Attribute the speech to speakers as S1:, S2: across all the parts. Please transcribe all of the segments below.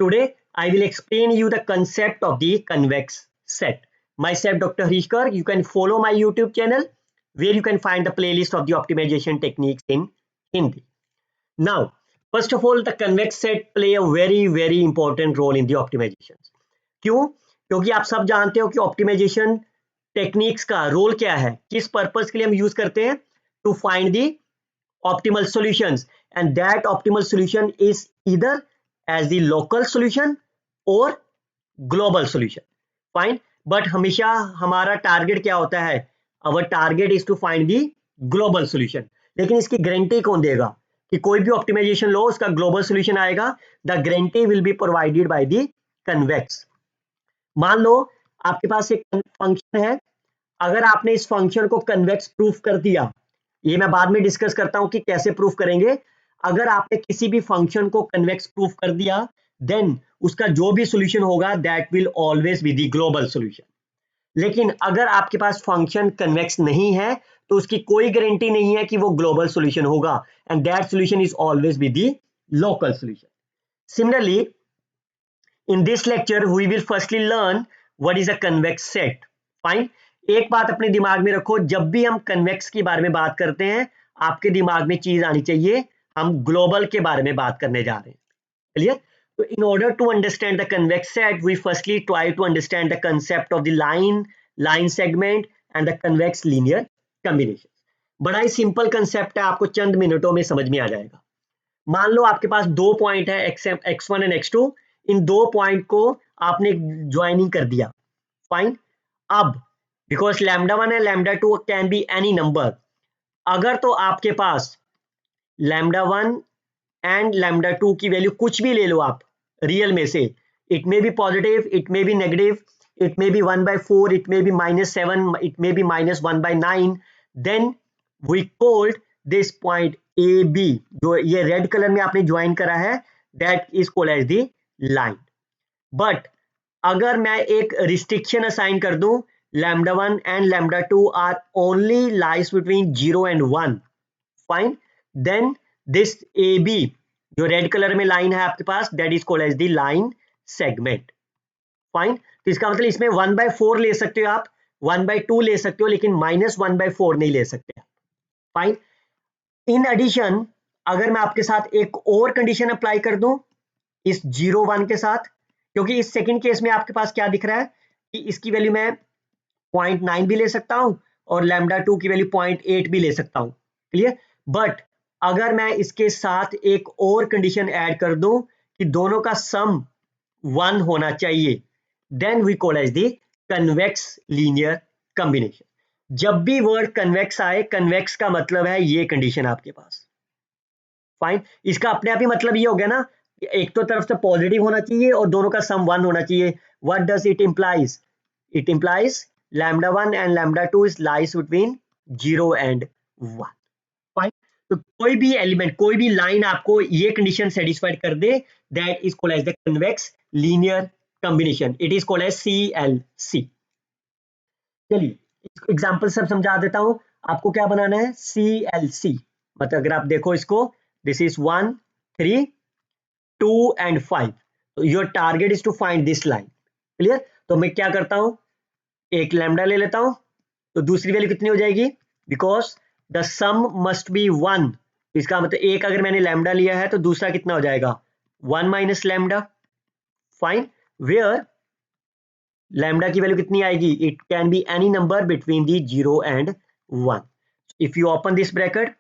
S1: Today, I will explain you the concept of the convex set. Myself, Dr. Harishkar. You can follow my YouTube channel where you can find the playlist of the optimization techniques in Hindi. Now, first of all, the convex set play a very important role in the optimization. क्यों? क्योंकि आप सब जानते हो कि optimisation techniques का role क्या है, किस पर्पस के लिए हम यूज करते हैं, to find the optimal solutions, and that optimal solution is either as the local solution or global solution. Fine, but हमेशा हमारा टारगेट क्या होता है? Our target is to find the global solution. लेकिन इसकी गारंटी कौन देगा कि कोई भी ऑप्टिमाइजेशन लो उसका ग्लोबल सोल्यूशन आएगा? The guarantee will be provided by the convex. मान लो आपके पास एक फंक्शन है, अगर आपने इस फंक्शन को कन्वेक्स प्रूफ कर दिया, ये मैं बाद में डिस्कस करता हूं कि कैसे प्रूफ करेंगे. अगर आपने किसी भी फंक्शन को कन्वेक्स प्रूफ कर दिया, देन उसका जो भी सॉल्यूशन होगा that will always be the global solution. लेकिन अगर आपके पास फंक्शन कन्वेक्स नहीं है तो उसकी कोई गारंटी नहीं है कि वो ग्लोबल सॉल्यूशन होगा, and that solution is always be the local solution. Similarly, in this lecture we will firstly learn what is a convex set. Fine. एक बात अपने दिमाग में रखो, जब भी हम कन्वेक्स के बारे में बात करते हैं आपके दिमाग में चीज आनी चाहिए, हम ग्लोबल के बारे में बात करने जा रहे हैं. क्लियर? तो in order to understand the convex set we firstly try to understand the concept of the line segment and the convex linear combination. बड़ा ही सिंपल कंसेप्ट है, आपको चंद मिनटों में समझ में आ जाएगा. मान लो आपके पास दो पॉइंट है x1 एंड x2, इन दो पॉइंट को आपने ज्वाइनिंग कर दिया. फाइन. अब because lambda 1 and lambda 2 can be any number, अगर तो आपके पास लैम्डा 1 एंड लैम्डा 2 की वैल्यू कुछ भी ले लो आप रियल में से, it may be positive, it may be negative, it may be 1/4, it may be -7, it may be -1/9, then we called this point A B, जो ये रेड कलर में आपने ज्वाइन करा है, that is called as the line. But अगर मैं एक restriction assign कर दूं, lambda 1 and lambda 2 are only lies between 0 and 1, fine, then this A B जो रेड कलर में लाइन है आपके पास, that is called as the line segment. Fine. तो इसका मतलब इसमें 1/4 ले सकते हो आप, 1/2 ले सकते हो, लेकिन -1/4 नहीं ले सकते. फाइन. इन एडिशन अगर मैं आपके साथ एक और कंडीशन अप्लाई कर दूं इस 0 1 के साथ, क्योंकि इस सेकंड केस में आपके पास क्या दिख रहा है कि इसकी वैल्यू मैं 0.9 भी ले सकता हूं और लैम्डा 2 की वैल्यू 0.8 भी ले सकता हूं. क्लियर? बट अगर मैं इसके साथ एक और कंडीशन ऐड कर दूं कि दोनों का सम 1 होना चाहिए, then we call as the convex linear combination. जब भी वर्ड कन्वेक्स आए, कन्वेक्स का मतलब है ये कंडीशन आपके पास. फाइन. इसका अपने आप ही मतलब ये हो गया ना, एक तो तरफ से पॉजिटिव होना चाहिए और दोनों का सम 1 होना चाहिए. What does it implies? It implies lambda 1 and lambda 2 is lies between 0 and 1. Fine. तो कोई भी एलिमेंट, कोई भी लाइन आपको ये कंडीशन सेटिस्फाइड कर दे, that is called as the convex linear combination. It is called as CLC. चलिए एग्जांपल सब समझा देता हूं. आपको क्या बनाना है? CLC. मतलब अगर आप देखो इसको, this is 1 3 2 and 5. Your target is to find this line. Clear? तो मैं क्या करता हूं, एक लैम्डा ले लेता हूं, तो दूसरी वैल्यू कितनी हो जाएगी? Because the sum must be 1, इसका मतलब एक अगर मैंने लैम्डा लिया है तो दूसरा कितना हो जाएगा? 1 minus lambda. Fine. Where lambda की वैल्यू कितनी आएगी? It can be any number between the 0 and 1. If you open this bracket,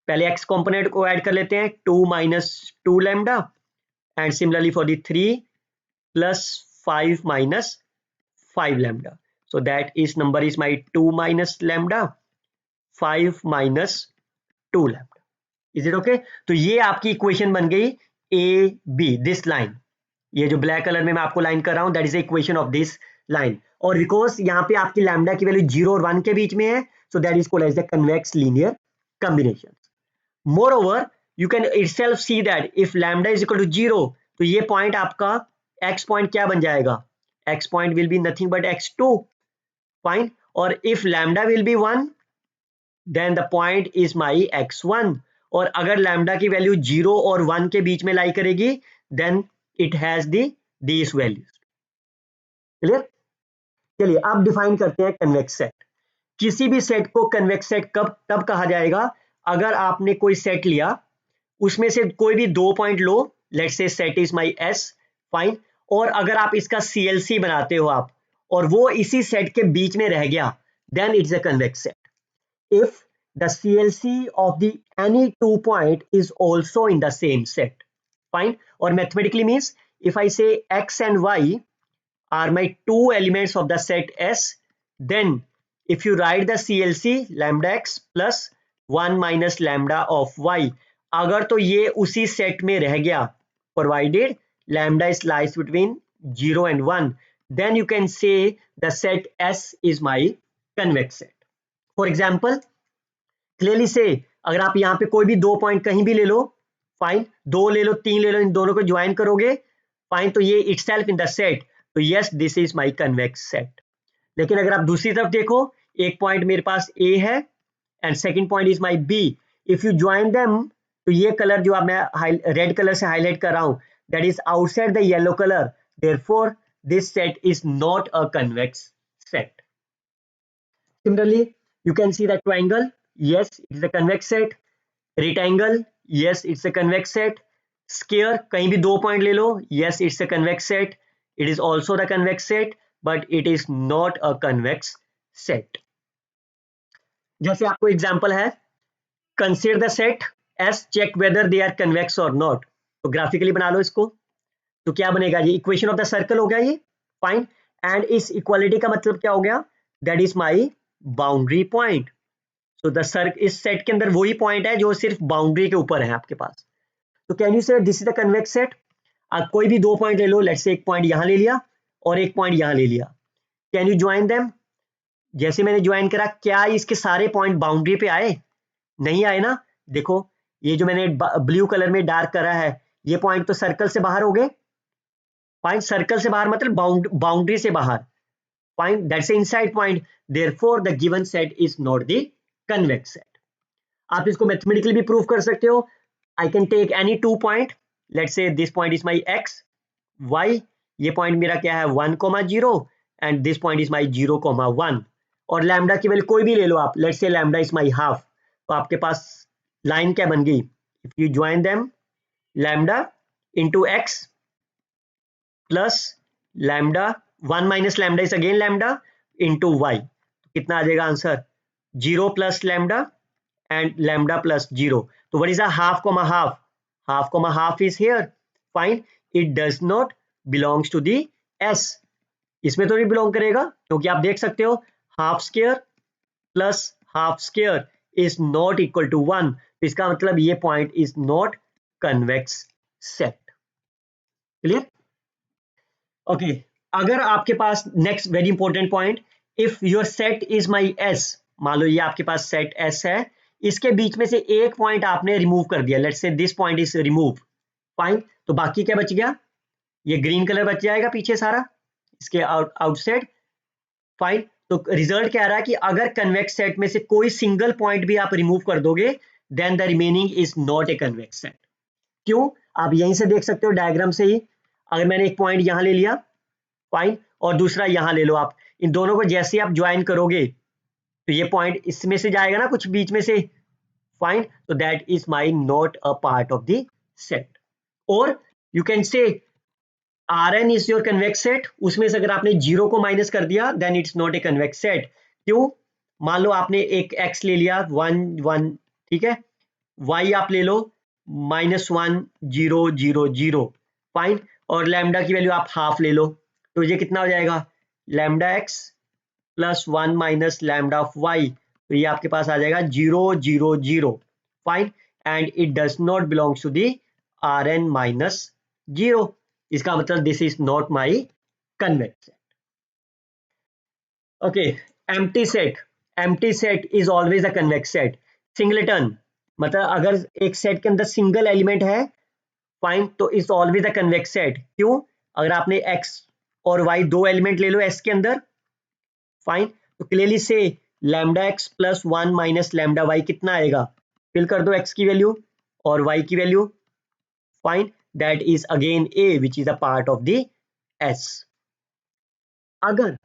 S1: पहले एक्स कॉम्पोनेंट को ऐड कर लेते हैं, 2 minus 2 lambda, and similarly for the 3 plus 5 minus 5 lambda. So that is number is my 2 minus lambda, 5 minus 2 lambda. Is it okay? तो ये आपकी equation बन गई ए बी, दिस लाइन. ये जो ब्लैक कलर में मैं आपको लाइन कर रहा हूं, that is the equation of this line. और बिकॉज यहाँ पे आपकी लैम्डा की वैल्यू 0 और 1 के बीच में है, so that is called as the convex linear combination. Moreover you can itself see that if lambda is equal to 0, तो ये पॉइंट आपका x पॉइंट क्या बन जाएगा? x point will be nothing but x2. Fine. और if lambda will be 1, then the point is my x1. और अगर lambda की वैल्यू 0 और 1 के बीच में लाई करेगी, then it has these values. Clear? चलिए अब डिफाइन करते हैं कन्वेक्स सेट. किसी भी सेट को कन्वेक्स सेट कब तब कहा जाएगा अगर आपने कोई सेट लिया, उसमें से कोई भी 2 point low, let's say set is my S, fine, और अगर आप इसका सीएलसी बनाते हो आप और वो इसी सेट के बीच में रह गया, then it's a convex set. If the CLC of the any 2 point is also in the same set, fine, or mathematically means if I say x and y are my two elements of the set S, then if you write the CLC lambda x plus 1 minus lambda of y, अगर तो ये उसी set में रह गया provided lambda is lies between 0 and 1, then you can say the set S is my convex set. For example, clearly से अगर आप यहाँ पे कोई भी 2 पॉइंट कहीं भी ले लो, फाइन, 2 ले लो, 3 ले लो, इन दोनों को ज्वाइन करोगे, फाइन, तो ये इटसेल्फ इन द सेट, तो yes this is my convex set. लेकिन अगर आप दूसरी तरफ देखो, एक पॉइंट मेरे पास ए है and second point is my B, if you join them, तो ये कलर जो आप मैं रेड कलर से हाईलाइट कर रहा हूं, that is outside the yellow colour, therefore this set is not a convex set. Similarly, you can see that triangle, yes, it is a convex set. Rectangle, yes, it's a convex set. Square, कहीं भी 2 point ले लो, yes, it's a convex set. It is also the convex set, but it is not a convex set. जैसे आपको example है, consider the set S, check whether they are convex or not. तो graphically बना लो इसको, तो क्या बनेगा, ये इक्वेशन ऑफ द सर्कल हो गया ये, फाइन, एंड इस इक्वालिटी का मतलब क्या हो गया, that is my boundary point. तो द सर्क इस सेट के अंदर वही पॉइंट है जो सिर्फ बाउंड्री के ऊपर है आपके पास. तो कैन यू से this is the convex set. आप कोई भी 2 पॉइंट ले लो, लेट्स से एक पॉइंट यहां ले लिया और एक पॉइंट यहां ले लिया, कैन यू ज्वाइन देम. जैसे मैंने ज्वाइन करा, क्या इसके सारे पॉइंट बाउंड्री पे आए? नहीं आए ना. देखो ये जो मैंने ब्लू कलर में डार्क करा है, ये पॉइंट तो सर्कल से बाहर हो गए, पॉइंट सर्कल से बाहर मतलब बाउंड्री से बाहर, point that's inside point, therefore the given set is not the convex set. आप इसको मैथमेटिकली भी प्रूव कर सकते हो. I can take any 2 point, let's say this point is my X, Y, ये पॉइंट मेरा क्या है 1,0 and this point is my 0,1, और लैम्डा की वैल्यू कोई भी ले लो आप, let's say lambda is my half, तो आपके पास लाइन क्या बन गई, if you join them, lambda into X plus lambda 1 minus lambda is again lambda into Y, कितना आ जाएगा answer, 0 plus lambda and lambda plus 0. So what is a half comma half? Half comma half is here. Fine. It does not belongs to the S. इसमें तो नहीं belong करेगा क्योंकि आप देख सकते हो half square plus half square is not equal to 1. तो इसका मतलब ये point is not convex set. Clear? Okay, अगर आपके पास next very important point, if your set is my S, मान लो ये आपके पास सेट एस है, इसके बीच में से एक पॉइंट आपने रिमूव कर दिया, let's say this point is remove, fine, तो बाकी क्या बच गया, ये ग्रीन कलर बच जाएगा पीछे सारा इसके आउटसाइड, फाइन. तो रिजल्ट क्या आ रहा है कि अगर कन्वेक्स सेट में से कोई सिंगल पॉइंट भी आप रिमूव कर दोगे, then the remaining is not a convex set. क्यों? आप यहीं से देख सकते हो डायग्राम से ही, अगर मैंने एक पॉइंट यहां ले लिया, फाइन, और दूसरा यहां ले लो आप, इन दोनों को जैसे आप ज्वाइन करोगे तो ये पॉइंट इसमें से जाएगा ना कुछ बीच में से, फाइन, तो that is my not a part of the set. और you can say Rn is your convex set, उसमें से अगर आपने 0 को माइनस कर दिया then it's not a convex set. क्यों? मान लो आपने एक x ले लिया 1 1, ठीक है, y आप ले लो -1 0 0 0, फाइन, और लैम्डा की वैल्यू आप हाफ ले लो, तो ये कितना हो जाएगा, lambda x plus 1 minus lambda of y, तो ये आपके पास आ जाएगा 0 0 0, fine, and it does not belongs to the Rn minus 0. इसका मतलब this is not my convex set. Okay, empty set is always a convex set. Singleton मतलब अगर एक set के अंदर सिंगल एलिमेंट है, फाइन, तो is always a convex set. क्यों? अगर आपने x और y दो एलिमेंट ले लो s के अंदर, फाइन, तो क्लियरली से lambda x plus 1 minus lambda y कितना आएगा, फिल कर दो x की वैल्यू और y की value, fine, that is again A, which is a part of the S. अगर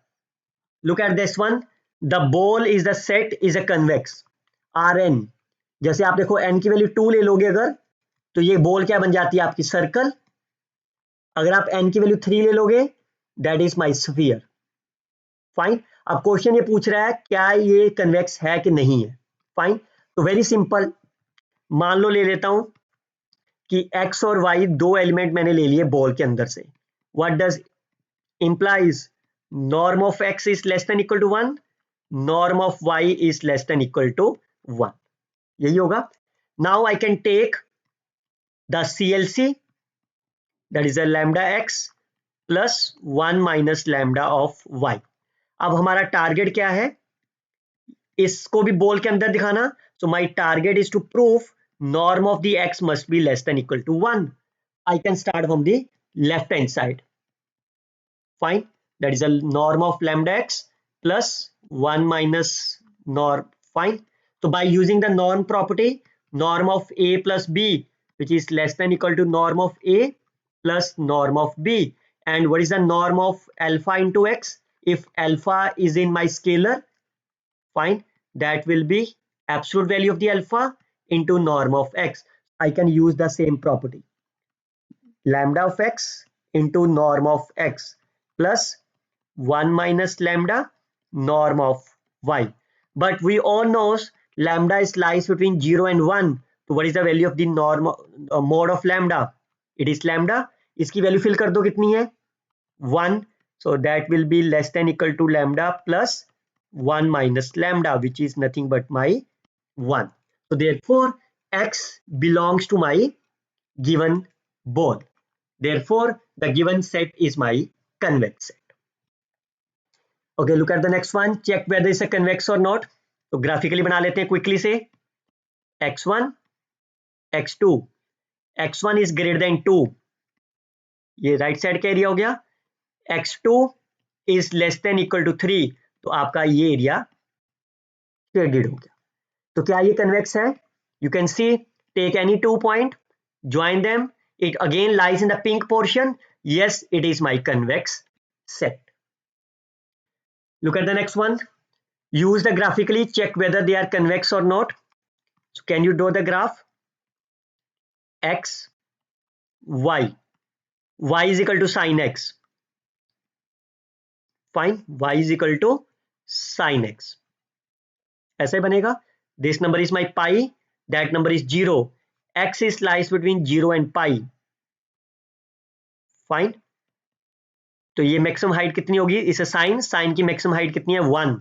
S1: look at this one, the ball is the set is a convex Rn, जैसे आप देखो n की वैल्यू 2 ले लोगे अगर, तो ये बॉल क्या बन जाती है आपकी सर्कल. अगर आप n की वैल्यू 3 ले लोगे, that is my sphere. Fine. अब क्वेश्चन ये पूछ रहा है क्या ये कन्वेक्स है कि नहीं है. फाइन. तो वेरी सिंपल, मान लो ले लेता हूं कि x और y दो एलिमेंट मैंने ले लिए बॉल के अंदर से. What does implies norm of x is less than equal to 1, norm of y is less than equal to 1. यही होगा. Now I can take the CLC, that is a lambda x plus 1 minus lambda of y. अब हमारा target क्या है, इसको भी ball के अंदर दिखाना. So my target is to prove norm of the x must be less than equal to 1. I can start from the left hand side. Fine, that is a norm of lambda x plus 1 minus norm. Fine. So by using the norm property, norm of a plus b, which is less than equal to norm of a plus norm of b. And what is the norm of alpha into x? If alpha is in my scalar, fine, that will be absolute value of the alpha into norm of x. I can use the same property, lambda of x into norm of x plus 1 minus lambda norm of y. But we all knows lambda is lies between 0 and 1. So what is the value of the norm mode of lambda? It is lambda. इसकी value fill कर दो कितनी है 1. So that will be less than equal to lambda plus 1 minus lambda, which is nothing but my 1. So therefore x belongs to my given ball. Therefore the given set is my convex set. Okay, look at the next one. Check whether it's a convex or not. तो graphically बना लेते हैं quickly से. x1 x2, x1 is greater than 2, ये right side का area हो गया. x2 is less than equal to 3, तो आपका ये एरिया शेडेड हो गया. तो क्या ये कन्वेक्स है? You can see, take any 2 point, join them, it again lies in the pink portion. Yes, it is my convex set. Look at the next one. Use the graphically, check whether they are convex or not. So can you draw the graph? X, y. Y is equal to sin x. Fine. Y is equal to sin x. ऐसे बनेगा. This number is my pi. That number is 0. X is lies between 0 and pi. Fine. तो ये maximum height कितनी होगी? इसे sign, sign की maximum height कितनी है 1.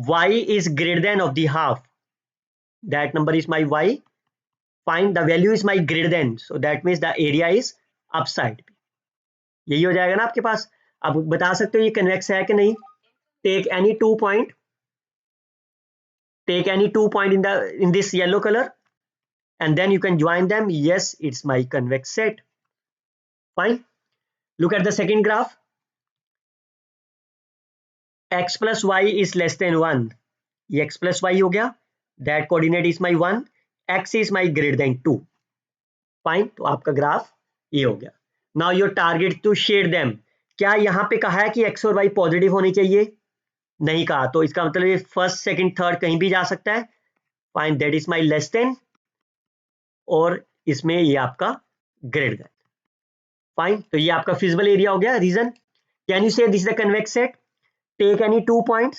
S1: y is greater than of the half. That number is my y. Find the value is my greater than. So that means the area is upside. यही हो जाएगा ना आपके पास. अब बता सकते हो ये कन्वेक्स है कि नहीं. Take any 2 point. Take any 2 point in this yellow color, and then you can join them. Yes, it's my convex set. Fine. Look at the second graph. X plus y is less than 1. ये x plus y हो गया. That coordinate is my 1. X is my greater than 2. Fine. तो आपका graph ये हो गया. Now your target to shade them. क्या यहाँ पे कहा है कि x और y पॉजिटिव होनी चाहिए? नहीं कहा. तो इसका मतलब ये फर्स्ट सेकंड थर्ड कहीं भी जा सकता है. Fine. That is my less than, और इसमें ये आपका greater than. Fine. तो ये आपका फिजिबल एरिया हो गया. रीजन, कैन यू से this is the convex set. Take any 2 points.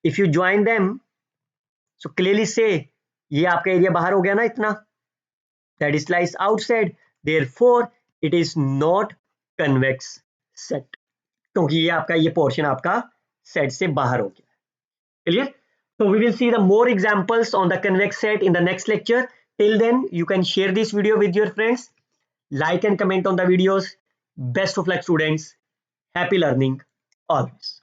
S1: If you join them, so clearly say ये आपका एरिया बाहर हो गया ना इतना. That is lies outside. Therefore, it is not convex set. क्योंकि ये आपका ये पोर्शन आपका सेट से बाहर हो गया. Clear? So we will see the more examples on the convex set in the next lecture. Till then, you can share this video with your friends. Like and comment on the videos. Best of luck, students. Happy learning always.